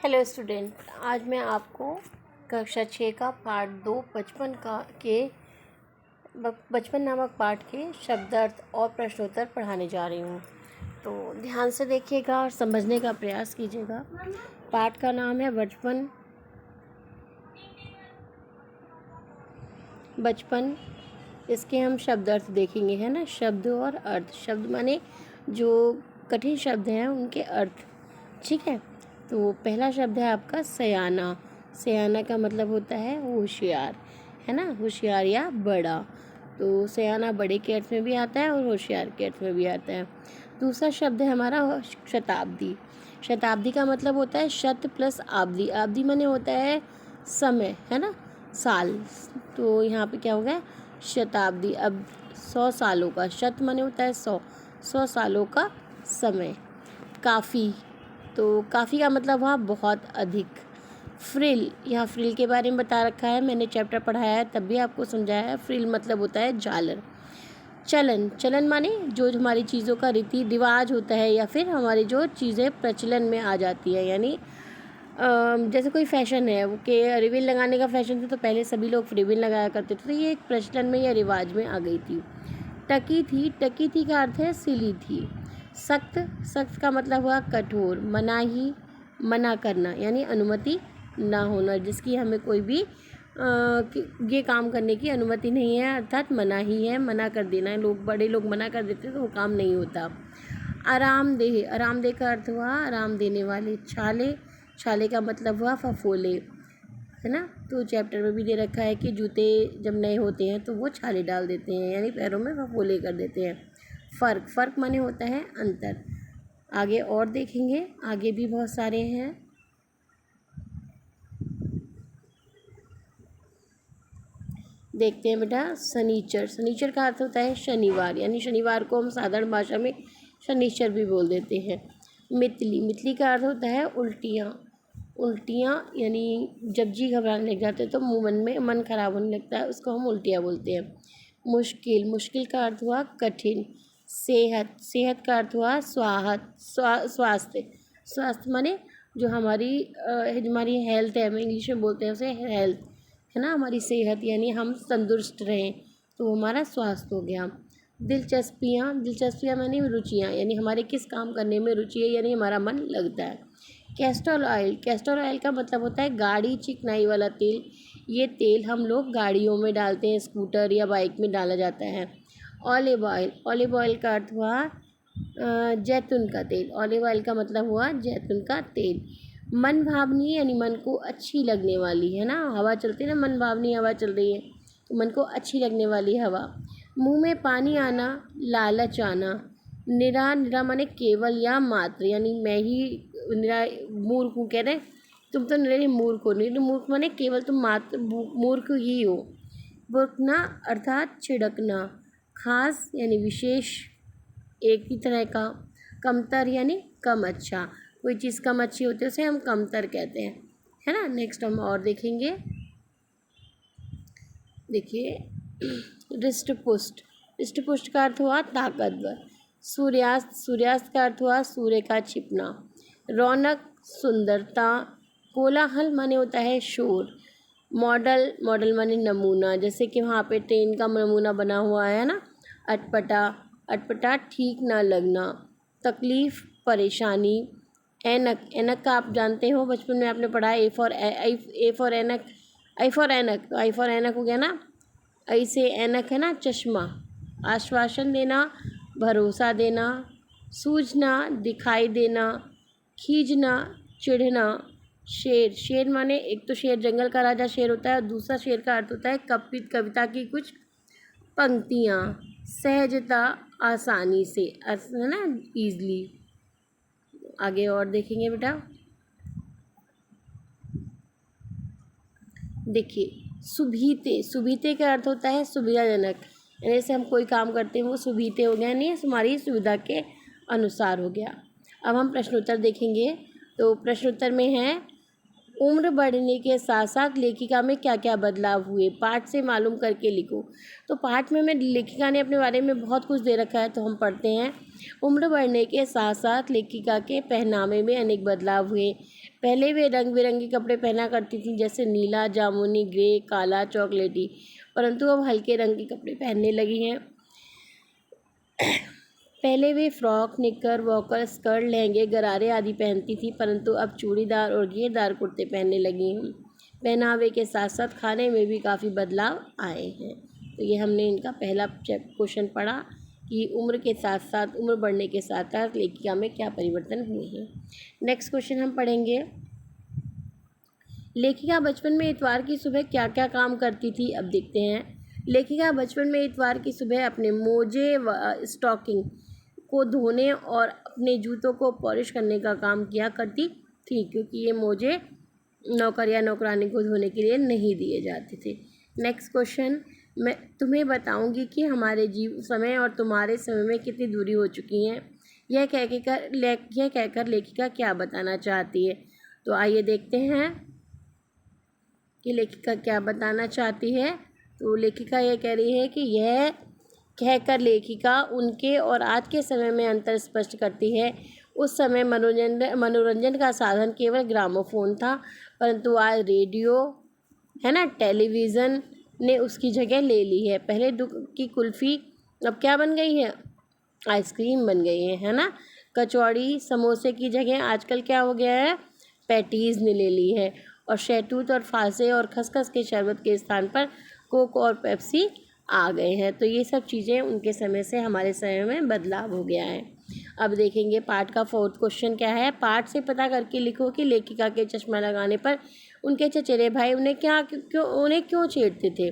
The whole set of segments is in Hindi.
हेलो स्टूडेंट, आज मैं आपको कक्षा 6 का पार्ट 2 बचपन नामक पाठ के शब्दार्थ और प्रश्नोत्तर पढ़ाने जा रही हूँ। तो ध्यान से देखिएगा और समझने का प्रयास कीजिएगा। पाठ का नाम है बचपन। इसके हम शब्दार्थ देखेंगे, है ना। शब्द और अर्थ। शब्द माने जो कठिन शब्द हैं उनके अर्थ, ठीक है। तो पहला शब्द है आपका सयाना। सयाना का मतलब होता है होशियार, है ना, होशियार या बड़ा। तो सयाना बड़े के अर्थ में भी आता है और होशियार के अर्थ में भी आता है। दूसरा शब्द है हमारा शताब्दी। शताब्दी का मतलब होता है शत प्लस आब्दी। आब्दी माने होता है समय, है ना, साल। तो यहाँ पे क्या हो गया, शताब्दी। अब 100 सालों का, शत माने होता है 100 सालों का समय। काफ़ी, तो काफ़ी का मतलब हुआ बहुत अधिक। फ्रिल, यहाँ फ्रिल के बारे में बता रखा है, मैंने चैप्टर पढ़ाया है तब भी आपको समझाया है। फ्रिल मतलब होता है झालर। चलन, चलन माने जो हमारी चीज़ों का रीति रिवाज होता है या फिर हमारी जो चीज़ें प्रचलन में आ जाती है। यानी जैसे कोई फैशन है, वो के रिबन लगाने का फैशन था तो पहले सभी लोग रिबन लगाया करते थे, तो ये एक प्रचलन में या रिवाज में आ गई थी। टकी थी, टकी थी का अर्थ है सिली थी। सख्त, सख्त का मतलब हुआ कठोर। मनाही, मना करना यानी अनुमति ना होना, जिसकी हमें कोई भी ये काम करने की अनुमति नहीं है, अर्थात मना ही है, मना कर देना है। लोग, बड़े लोग मना कर देते तो वो काम नहीं होता। आरामदेह, आरामदेह का अर्थ हुआ आराम देने वाले। छाले, छाले का मतलब हुआ फफोले, है ना। तो चैप्टर में भी दे रखा है कि जूते जब नए होते हैं तो वो छाले डाल देते हैं, यानी पैरों में फफोले कर देते हैं। फ़र्क, फ़र्क माने होता है अंतर। आगे और देखेंगे, आगे भी बहुत सारे हैं। देखते हैं बेटा। शनिचर, शनिचर का अर्थ होता है शनिवार, यानी शनिवार को हम साधारण भाषा में शनिचर भी बोल देते हैं। मितली, मितली का अर्थ होता है उल्टियाँ। उल्टियाँ यानी जब जी घबराने लग जाते हैं तो मन में मन खराब होने लगता है, उसको हम उल्टियाँ बोलते हैं। मुश्किल, मुश्किल का अर्थ हुआ कठिन। सेहत, सेहत का अर्थ हुआ स्वास्थ्य। स्वास्थ्य माने जो हमारी हेल्थ है, हम इंग्लिश में बोलते हैं उसे हेल्थ, है ना, हमारी सेहत, यानी हम तंदुरुस्त रहें, तो हमारा स्वास्थ्य हो गया। दिलचस्पियाँ, दिलचस्पियाँ मानी रुचियाँ, यानी हमारे किस काम करने में रुचि है, यानी हमारा मन लगता है। कैस्टर ऑयल, कैस्टर ऑयल का मतलब होता है गाड़ी चिकनाई वाला तेल। ये तेल हम लोग गाड़ियों में डालते हैं, स्कूटर या बाइक में डाला जाता है। ऑलिव ऑयल, ऑलिव ऑयल का अर्थ हुआ जैतून का तेल। ऑलिव ऑयल का मतलब हुआ जैतून का तेल। मन भावनी यानी मन को अच्छी लगने वाली, है ना, हवा चलती है ना, मन भावनी हवा चल रही है तो मन को अच्छी लगने वाली हवा। मुंह में पानी आना, लालच आना। निरा, निरा माने केवल या मात्र, यानी मैं ही निरा मूर्ख हूँ, कह रहे तुम तो निरे मूर्ख हो। निरे मूर्ख माने केवल तुम मात्र मूर्ख ही हो। बुरकना अर्थात छिड़कना। खास यानी विशेष, एक ही तरह का। कमतर यानी कम अच्छा, कोई चीज़ कम अच्छी होती है उसे हम कमतर कहते हैं, है ना। नेक्स्ट हम और देखेंगे। देखिए, हृष्टपुष्ट, हृष्टपुष्ट का अर्थ हुआ ताकतवर। सूर्यास्त, सूर्यास्त का अर्थ हुआ सूर्य का छिपना। रौनक, सुंदरता। कोलाहल माने होता है शोर। मॉडल, मॉडल माने नमूना, जैसे कि वहाँ पे ट्रेन का नमूना बना हुआ है ना। अटपटा, अटपटा ठीक ना लगना। तकलीफ, परेशानी। ऐनक, ऐनक का आप जानते हो, बचपन में आपने पढ़ा है, ए फॉर ऐनक, आई फॉर ऐनक, तो आई फॉर ऐनक हो गया ना। आई से ऐनक है ना, चश्मा। आश्वासन देना, भरोसा देना। सूझना, दिखाई देना। खींचना, चिढ़ना। शेर, शेर माने एक तो शेर जंगल का राजा शेर होता है, दूसरा शेर का अर्थ होता है कविता की कुछ पंक्तियाँ। सहजता, आसानी से, है ना, ईजली। आगे और देखेंगे बेटा। देखिए, सुभीते, सुभीते का अर्थ होता है सुविधाजनक, यानी जैसे हम कोई काम करते हैं वो सुभीते हो गया, यानी हमारी सुविधा के अनुसार हो गया। अब हम प्रश्नोत्तर देखेंगे। तो प्रश्नोत्तर में है, उम्र बढ़ने के साथ साथ लेखिका में क्या क्या बदलाव हुए, पाठ से मालूम करके लिखो। तो पाठ में लेखिका ने अपने बारे में बहुत कुछ दे रखा है, तो हम पढ़ते हैं। उम्र बढ़ने के साथ साथ लेखिका के पहनावे में अनेक बदलाव हुए। पहले वे रंग बिरंगे कपड़े पहना करती थी, जैसे नीला, जामुनी, ग्रे, काला, चॉकलेटी, परंतु अब हल्के रंग के कपड़े पहनने लगी हैं। पहले वे फ्रॉक, निकर, वॉकर, स्कर्ट, लहंगे, गरारे आदि पहनती थी, परंतु अब चूड़ीदार और घेरदार कुर्ते पहनने लगी हैं। पहनावे के साथ साथ खाने में भी काफ़ी बदलाव आए हैं। तो ये हमने इनका पहला क्वेश्चन पढ़ा कि उम्र के साथ साथ, उम्र बढ़ने के साथ साथ लेखिका में क्या परिवर्तन हुए हैं। नेक्स्ट क्वेश्चन हम पढ़ेंगे, लेखिका बचपन में इतवार की सुबह क्या क्या काम करती थी। अब देखते हैं। लेखिका बचपन में इतवार की सुबह अपने मोजे व स्टॉकिंग को धोने और अपने जूतों को पॉलिश करने का काम किया करती थी, क्योंकि ये मोजे नौकर या नौकरानी को धोने के लिए नहीं दिए जाते थे। नेक्स्ट क्वेश्चन, मैं तुम्हें बताऊंगी कि हमारे समय और तुम्हारे समय में कितनी दूरी हो चुकी है। यह कहकर लेखिका क्या बताना चाहती है। तो आइए देखते हैं कि लेखिका क्या बताना चाहती है। तो लेखिका ये कह रही है कि यह कहकर लेखिका उनके और आज के समय में अंतर स्पष्ट करती है। उस समय मनोरंजन का साधन केवल ग्रामोफोन था, परंतु आज रेडियो, है ना, टेलीविज़न ने उसकी जगह ले ली है। पहले दूध की कुल्फ़ी अब क्या बन गई है, आइसक्रीम बन गई है ना। कचौड़ी समोसे की जगह आजकल क्या हो गया है, पैटीज़ ने ले ली है। और शहतूत और फासे और खसखस के शरबत के स्थान पर कोक और पेप्सी आ गए हैं। तो ये सब चीज़ें उनके समय से हमारे समय में बदलाव हो गया है। अब देखेंगे पाठ का फोर्थ क्वेश्चन क्या है। पाठ से पता करके लिखो कि लेखिका के चश्मा लगाने पर उनके चचेरे भाई उन्हें क्यों छेड़ते थे।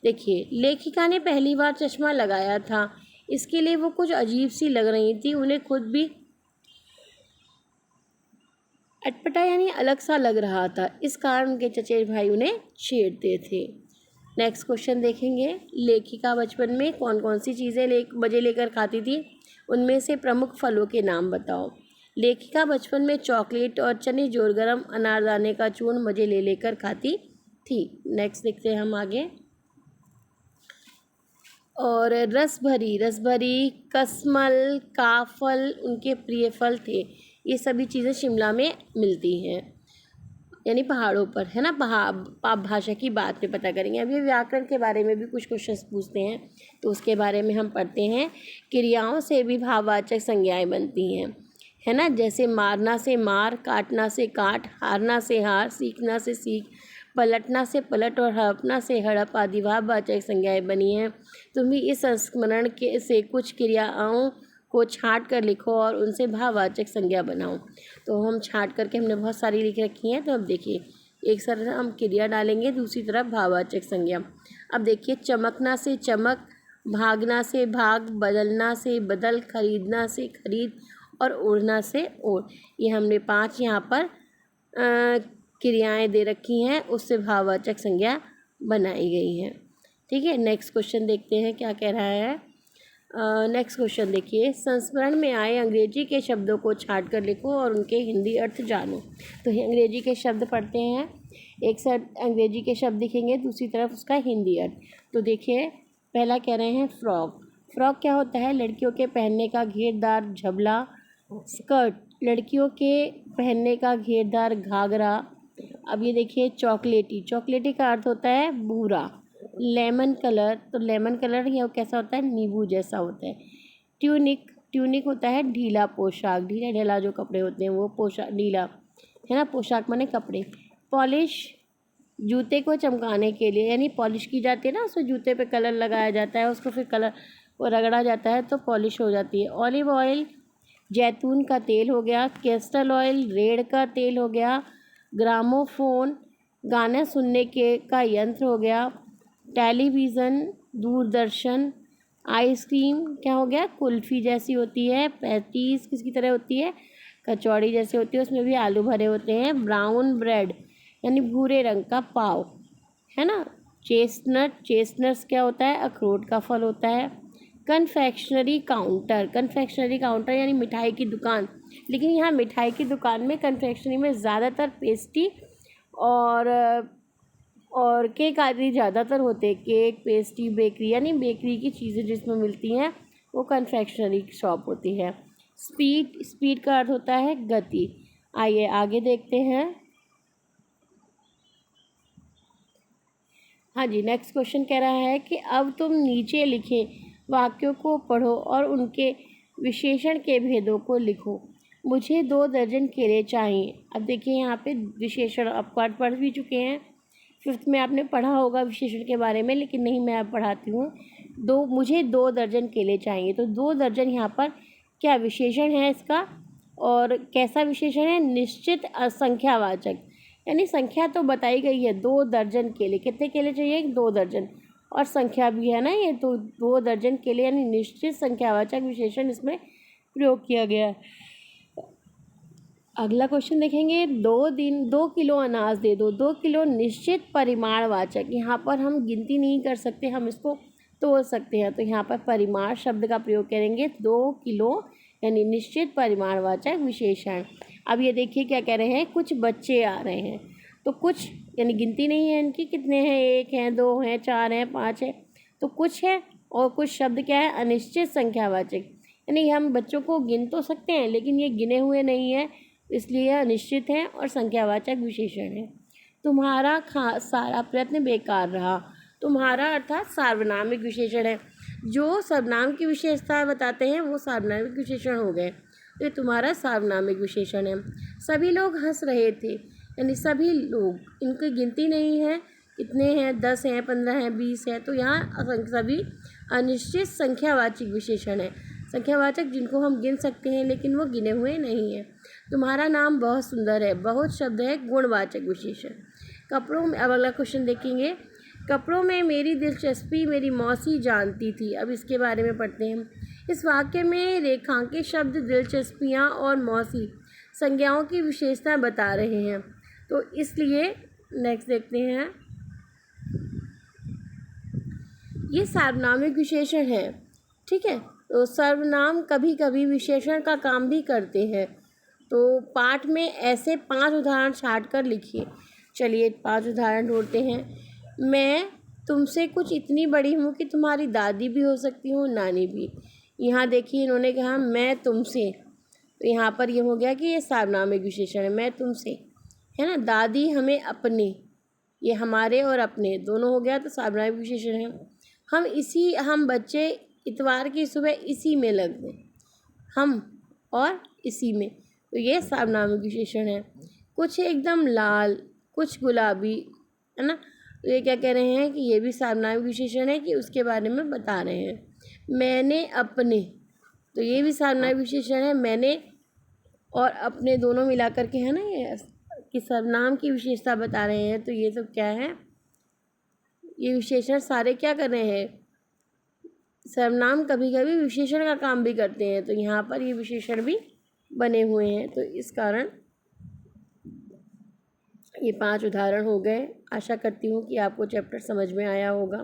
देखिए, लेखिका ने पहली बार चश्मा लगाया था, इसके लिए वो कुछ अजीब सी लग रही थी, उन्हें खुद भी अटपटा यानी अलग सा लग रहा था, इस कारण उनके चचेरे भाई उन्हें छेड़ते थे। नेक्स्ट क्वेश्चन देखेंगे, लेखिका बचपन में कौन कौन सी चीज़ें मज़े लेकर खाती थी, उनमें से प्रमुख फलों के नाम बताओ। लेखिका बचपन में चॉकलेट और चने जोर गरम अनारदाने का चूर्ण मज़े ले लेकर खाती थी। नेक्स्ट देखते हैं हम आगे। और रसभरी, कसमल, काफल उनके प्रिय फल थे। ये सभी चीज़ें शिमला में मिलती हैं, यानी पहाड़ों पर, है ना। भाषा की बात में पता करेंगे। अभी व्याकरण के बारे में भी कुछ क्वेश्चंस पूछते हैं, तो उसके बारे में हम पढ़ते हैं। क्रियाओं से भी भाववाचक संज्ञाएं बनती हैं, है ना। जैसे मारना से मार, काटना से काट, हारना से हार, सीखना से सीख, पलटना से पलट और हड़पना से हड़प आदि भाववाचक संज्ञाएं बनी हैं। तुम भी इस संस्मरण से कुछ क्रियाओं को छांट कर लिखो और उनसे भाववाचक संज्ञा बनाओ। तो हम छांट करके हमने बहुत सारी लिख रखी हैं। तो अब देखिए, एक तरफ हम क्रिया डालेंगे, दूसरी तरफ भाववाचक संज्ञा। अब देखिए, चमकना से चमक, भागना से भाग, बदलना से बदल, खरीदना से खरीद और ओढ़ना से ओढ़। ये हमने 5 यहाँ पर क्रियाएं दे रखी हैं, उससे भाववाचक संज्ञा बनाई गई हैं। ठीक है, नेक्स्ट क्वेश्चन देखते हैं क्या कह रहा है। नेक्स्ट क्वेश्चन देखिए, संस्मरण में आए अंग्रेजी के शब्दों को छांट कर लिखो और उनके हिंदी अर्थ जानो। तो अंग्रेजी के शब्द पढ़ते हैं। एक साइड अंग्रेजी के शब्द दिखेंगे, दूसरी तरफ उसका हिंदी अर्थ। तो देखिए, पहला कह रहे हैं फ्रॉक। फ्रॉक क्या होता है, लड़कियों के पहनने का घेरदार झबला। स्कर्ट, लड़कियों के पहनने का घेरदार घाघरा। अब ये देखिए, चॉकलेटी का अर्थ होता है भूरा। लेमन कलर, तो लेमन कलर ये कैसा होता है, नींबू जैसा होता है। ट्यूनिक होता है ढीला पोशाक, ढीला ढीला जो कपड़े होते हैं वो पोशाक, ढीला, है ना, पोशाक माने कपड़े। पॉलिश, जूते को चमकाने के लिए, यानी पॉलिश की जाती है ना, उसमें जूते पे कलर लगाया जाता है, उसको फिर कलर को रगड़ा जाता है तो पॉलिश हो जाती है। ऑलिव ऑयल, जैतून का तेल हो गया। कैस्टर ऑयल, रेड़ का तेल हो गया। ग्रामोफोन, गाना सुनने के का यंत्र हो गया। टेलीविज़न, दूरदर्शन। आइसक्रीम क्या हो गया, कुल्फ़ी जैसी होती है। पैटीज़ किसकी तरह होती है, कचौड़ी जैसे होती है, उसमें भी आलू भरे होते हैं। ब्राउन ब्रेड यानी भूरे रंग का पाव, है ना। चेस्टनट्स क्या होता है, अखरोट का फल होता है। कन्फेक्शनरी काउंटर यानी मिठाई की दुकान, लेकिन यहाँ मिठाई की दुकान में कन्फेक्शनरी में ज़्यादातर पेस्ट्री और केक आदि ज़्यादातर होते हैं। केक, पेस्ट्री, बेकरी यानी बेकरी की चीज़ें जिसमें मिलती हैं वो कन्फेक्शनरी शॉप होती है। स्पीड, स्पीड का अर्थ होता है गति। आइए आगे देखते हैं। हाँ जी, नेक्स्ट क्वेश्चन कह रहा है कि अब तुम नीचे लिखे वाक्यों को पढ़ो और उनके विशेषण के भेदों को लिखो। मुझे 2 दर्जन केले चाहिए। अब देखिए यहाँ पे विशेषण आप पढ़ भी चुके हैं, 5th में आपने पढ़ा होगा विशेषण के बारे में, लेकिन नहीं, मैं अब पढ़ाती हूँ। मुझे 2 दर्जन केले चाहिए। तो 2 दर्जन यहाँ पर क्या विशेषण है इसका, और कैसा विशेषण है? निश्चित असंख्यावाचक, यानी संख्या तो बताई गई है 2 दर्जन केले। कितने केले चाहिए? 2 दर्जन, और संख्या भी है ना ये, तो 2 दर्जन केले यानी निश्चित संख्यावाचक विशेषण इसमें प्रयोग किया गया है। अगला क्वेश्चन देखेंगे। 2 किलो अनाज दे दो। 2 किलो निश्चित परिमाणवाचक, यहाँ पर हम गिनती नहीं कर सकते, हम इसको तोल सकते हैं, तो यहाँ पर परिमाण शब्द का प्रयोग करेंगे। 2 किलो यानी निश्चित परिमाणवाचक विशेषण। अब ये देखिए क्या कह रहे हैं, कुछ बच्चे आ रहे हैं, तो कुछ यानी गिनती नहीं है इनकी, कितने हैं? 1 हैं, 2 हैं, 4 हैं, 5 है, तो कुछ है। और कुछ शब्द क्या है? अनिश्चित संख्यावाचक, यानी हम बच्चों को गिन तो सकते हैं लेकिन ये गिने हुए नहीं है, इसलिए अनिश्चित है और संख्यावाचक विशेषण है। तुम्हारा सारा प्रयत्न बेकार रहा। तुम्हारा अर्थात सार्वनामिक विशेषण है। जो सर्वनाम की विशेषताएं बताते हैं वो सार्वनामिक विशेषण हो गए, तो ये तुम्हारा सार्वनामिक विशेषण है। सभी लोग हंस रहे थे, यानी सभी लोग, इनकी गिनती नहीं है, कितने हैं? 10 हैं, 15 हैं, 20 है, तो यहाँ सभी अनिश्चित संख्यावाचक विशेषण है। संख्यावाचक जिनको हम गिन सकते हैं लेकिन वो गिने हुए नहीं हैं। तुम्हारा नाम बहुत सुंदर है। बहुत शब्द है गुणवाचक विशेषण। कपड़ों में, अब अगला क्वेश्चन देखेंगे। कपड़ों में मेरी दिलचस्पी मेरी मौसी जानती थी। अब इसके बारे में पढ़ते हैं। इस वाक्य में रेखांकित शब्द दिलचस्पियाँ और मौसी संज्ञाओं की विशेषता बता रहे हैं, तो इसलिए नेक्स्ट देखते हैं। ये सार्वनामिक विशेषण है, ठीक है। तो सर्वनाम कभी कभी विशेषण का काम भी करते हैं। तो पाठ में ऐसे 5 उदाहरण छाट कर लिखिए। चलिए 5 उदाहरण ढूंढते हैं। मैं तुमसे कुछ इतनी बड़ी हूँ कि तुम्हारी दादी भी हो सकती हूँ, नानी भी। यहाँ देखिए इन्होंने कहा मैं तुमसे, तो यहाँ पर ये हो गया कि ये सार्वनामिक विशेषण है, मैं तुमसे, है ना। दादी हमें अपने, ये हमारे और अपने दोनों हो गया, तो सार्वनामिक विशेषण है। हम बच्चे इतवार की सुबह इसी में लग गए, हम और इसी में, तो ये सार्वनामिक विशेषण है। कुछ एकदम लाल, कुछ गुलाबी, है ना, तो ये क्या कह रहे हैं कि ये भी सार्वनामिक विशेषण है, कि उसके बारे में बता रहे हैं। मैंने अपने, तो ये भी सार्वनामिक विशेषण है। मैंने और अपने दोनों मिला करके, है ना, ये कि सर्वनाम की विशेषता बता रहे हैं। तो ये सब क्या है, ये विशेषण सारे क्या कर रहे हैं? सर्वनाम कभी कभी विशेषण का काम भी करते हैं, तो यहाँ पर ये विशेषण भी बने हुए हैं। तो इस कारण ये 5 उदाहरण हो गए। आशा करती हूँ कि आपको चैप्टर समझ में आया होगा।